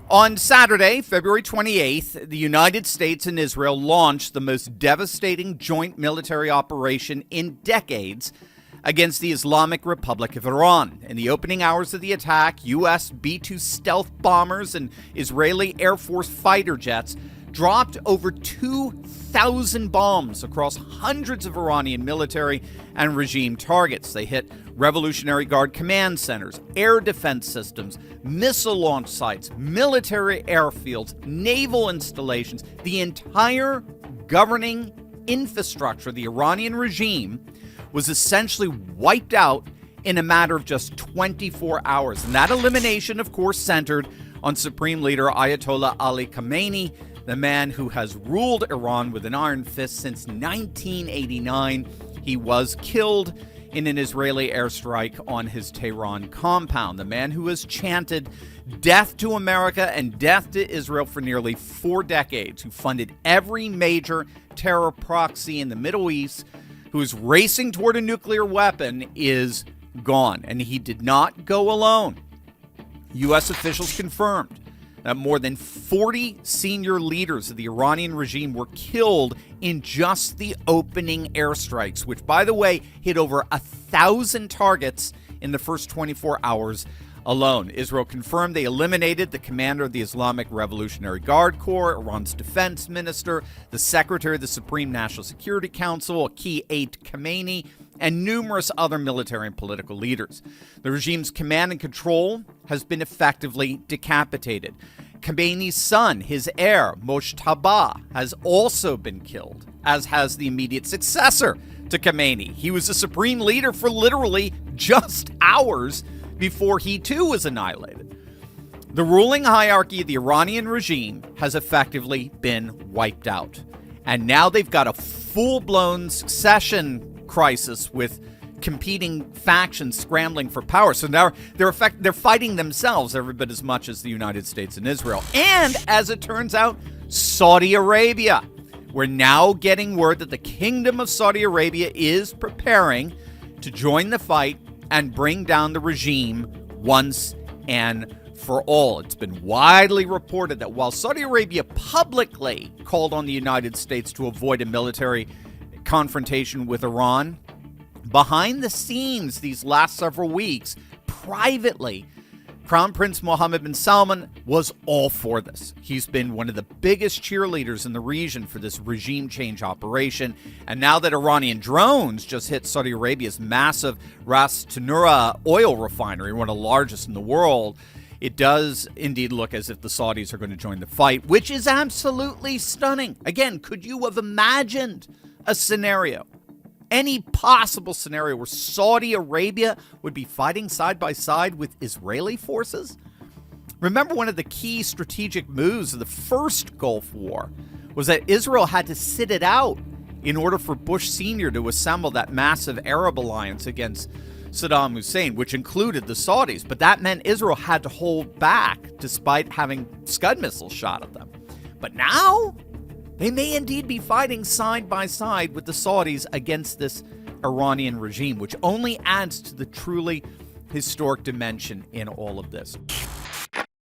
On Saturday, February 28th, the United States and Israel launched the most devastating joint military operation in decades against the Islamic Republic of Iran. In the opening hours of the attack, U.S. B-2 stealth bombers and Israeli Air Force fighter jets dropped over 2,000 bombs across hundreds of Iranian military and regime targets. They hit Revolutionary Guard command centers, air defense systems, missile launch sites, military airfields, naval installations. The entire governing infrastructure of the Iranian regime was essentially wiped out in a matter of just 24 hours. And that elimination, of course, centered on Supreme Leader Ayatollah Ali Khamenei, the man who has ruled Iran with an iron fist since 1989. He was killed in an Israeli airstrike on his Tehran compound. The man who has chanted death to America and death to Israel for nearly 4 decades, who funded every major terror proxy in the Middle East, who is racing toward a nuclear weapon, is gone. And he did not go alone. U.S. officials confirmed that more than 40 senior leaders of the Iranian regime were killed in just the opening airstrikes, which, by the way, hit over 1,000 targets in the first 24 hours alone. Israel confirmed they eliminated the commander of the Islamic Revolutionary Guard Corps, Iran's defense minister, the secretary of the Supreme National Security Council, a key aide to Khamenei, and numerous other military and political leaders. The regime's command and control has been effectively decapitated. Khamenei's son, his heir, Mojtaba, has also been killed, as has the immediate successor to Khamenei. He was the supreme leader for literally just hours before he too was annihilated. The ruling hierarchy of the Iranian regime has effectively been wiped out. And now they've got a full-blown succession crisis with competing factions scrambling for power. So now they're fighting themselves every bit as much as the United States and Israel. And as it turns out, Saudi Arabia. We're now getting word that the Kingdom of Saudi Arabia is preparing to join the fight and bring down the regime once and for all. It's been widely reported that while Saudi Arabia publicly called on the United States to avoid a military confrontation with Iran, behind the scenes these last several weeks, privately, Crown Prince Mohammed bin Salman was all for this. He's been one of the biggest cheerleaders in the region for this regime change operation. And now that Iranian drones just hit Saudi Arabia's massive Ras Tanura oil refinery, one of the largest in the world, it does indeed look as if the Saudis are going to join the fight, which is absolutely stunning. Again, could you have imagined a scenario, any possible scenario, where Saudi Arabia would be fighting side by side with Israeli forces? Remember, one of the key strategic moves of the first Gulf War was that Israel had to sit it out in order for Bush Sr. to assemble that massive Arab alliance against Saddam Hussein, which included the Saudis. But that meant Israel had to hold back despite having Scud missiles shot at them. But now they may indeed be fighting side by side with the Saudis against this Iranian regime, which only adds to the truly historic dimension in all of this.